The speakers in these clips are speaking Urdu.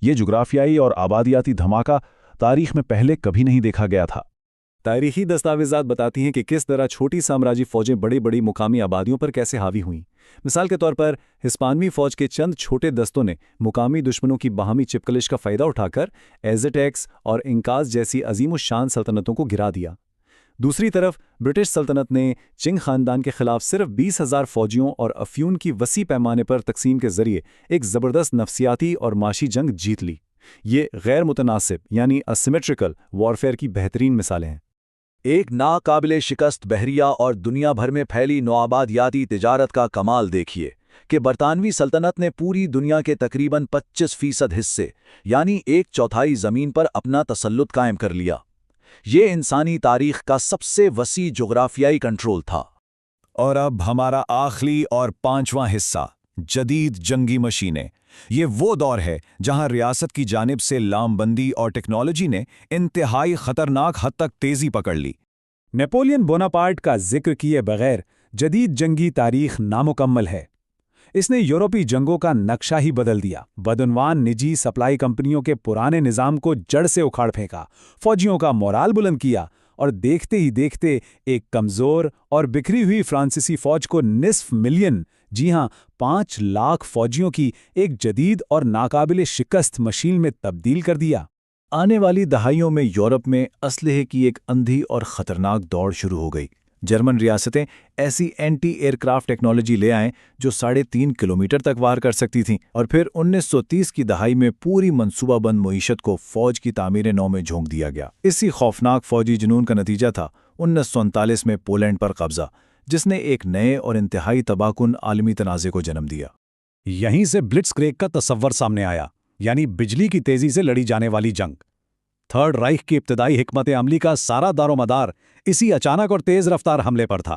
یہ جغرافیائی اور آبادیاتی دھماکہ تاریخ میں پہلے کبھی نہیں دیکھا گیا تھا۔ تاریخی دستاویزات بتاتی ہیں کہ کس طرح چھوٹی سامراجی فوجیں بڑی بڑی مقامی آبادیوں پر کیسے حاوی ہوئیں۔ مثال کے طور پر ہسپانوی فوج کے چند چھوٹے دستوں نے مقامی دشمنوں کی باہمی چپکلش کا فائدہ اٹھا کر ایزٹیکس اور انکاز جیسی عظیم الشان سلطنتوں کو گرا دیا۔ دوسری طرف برٹش سلطنت نے چنگ خاندان کے خلاف صرف 20,000 فوجیوں اور افیون کی وسیع پیمانے پر تقسیم کے ذریعے ایک زبردست نفسیاتی اور معاشی جنگ جیت لی۔ یہ غیر متناسب یعنی اسیمیٹریکل وارفیئر کی بہترین مثالیں ہیں۔ ایک ناقابل شکست بحریہ اور دنیا بھر میں پھیلی نوآبادیاتی تجارت کا کمال دیکھیے کہ برطانوی سلطنت نے پوری دنیا کے تقریباً 25% حصے یعنی 1/4 زمین پر اپنا تسلط قائم کر لیا۔ یہ انسانی تاریخ کا سب سے وسیع جغرافیائی کنٹرول تھا۔ اور اب ہمارا آخری اور 5واں حصہ، جدید جنگی مشینیں۔ یہ وہ دور ہے جہاں ریاست کی جانب سے لام بندی اور ٹیکنالوجی نے انتہائی خطرناک حد تک تیزی پکڑ لی۔ نیپولین بوناپارٹ کا ذکر کیے بغیر جدید جنگی تاریخ نامکمل ہے۔ اس نے یورپی جنگوں کا نقشہ ہی بدل دیا، بدعنوان نجی سپلائی کمپنیوں کے پرانے نظام کو جڑ سے اکھاڑ پھینکا، فوجیوں کا مورال بلند کیا، اور دیکھتے ہی دیکھتے ایک کمزور اور بکھری ہوئی فرانسیسی فوج کو 500,000 جی ہاں 5 لاکھ فوجیوں کی ایک جدید اور ناقابل شکست مشین میں تبدیل کر دیا۔ آنے والی دہائیوں میں یورپ میں اسلحے کی ایک اندھی اور خطرناک دوڑ شروع ہو گئی۔ جرمن ریاستیں ایسی اینٹی ایئر کرافٹ ٹیکنالوجی لے آئیں جو 3.5 کلومیٹر تک وار کر سکتی تھیں، اور پھر 1930 کی دہائی میں پوری منصوبہ بند معیشت کو فوج کی تعمیر نو میں جھونک دیا گیا۔ اسی خوفناک فوجی جنون کا نتیجہ تھا 1939 میں پولینڈ پر قبضہ، جس نے ایک نئے اور انتہائی تباہ کن عالمی تنازع کو جنم دیا۔ یہیں سے بلٹس کریگ کا تصور سامنے آیا، یعنی بجلی کی تیزی سے لڑی جانے والی جنگ۔ تھرڈ رائخ کی ابتدائی حکمت عملی کا سارا دار و مدار اسی اچانک اور تیز رفتار حملے پر تھا۔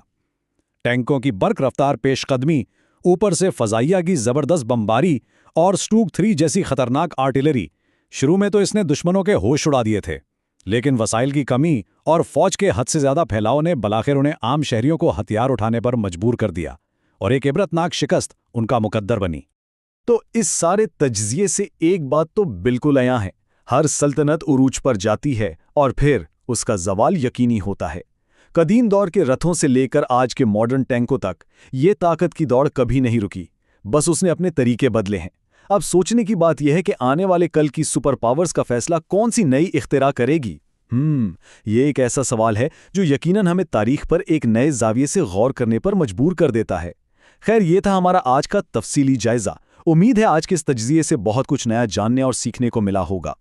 ٹینکوں کی برق رفتار پیش قدمی، اوپر سے فضائیہ کی زبردست بمباری اور اسٹوک 3 جیسی خطرناک آرٹلری۔ شروع میں تو اس نے دشمنوں کے ہوش اڑا دیے تھے، لیکن وسائل کی کمی اور فوج کے حد سے زیادہ پھیلاؤ نے بلاخر انہیں عام شہریوں کو ہتھیار اٹھانے پر مجبور کر دیا، اور ایک عبرتناک شکست ان کا مقدر بنی۔ تو اس سارے تجزیے سے ایک بات تو بالکل عیاں ہے، ہر سلطنت عروج پر جاتی ہے اور پھر اس کا زوال یقینی ہوتا ہے۔ قدیم دور کے رتھوں سے لے کر آج کے ماڈرن ٹینکوں تک یہ طاقت کی دوڑ کبھی نہیں رکی، بس اس نے اپنے طریقے بدلے ہیں۔ اب سوچنے کی بات یہ ہے کہ آنے والے کل کی سپر پاورز کا فیصلہ کون سی نئی اختراع کرے گی؟ یہ ایک ایسا سوال ہے جو یقیناً ہمیں تاریخ پر ایک نئے زاویے سے غور کرنے پر مجبور کر دیتا ہے۔ خیر، یہ تھا ہمارا آج کا تفصیلی جائزہ۔ امید ہے آج کے اس تجزیے سے بہت کچھ نیا جاننے اور سیکھنے کو ملا ہوگا۔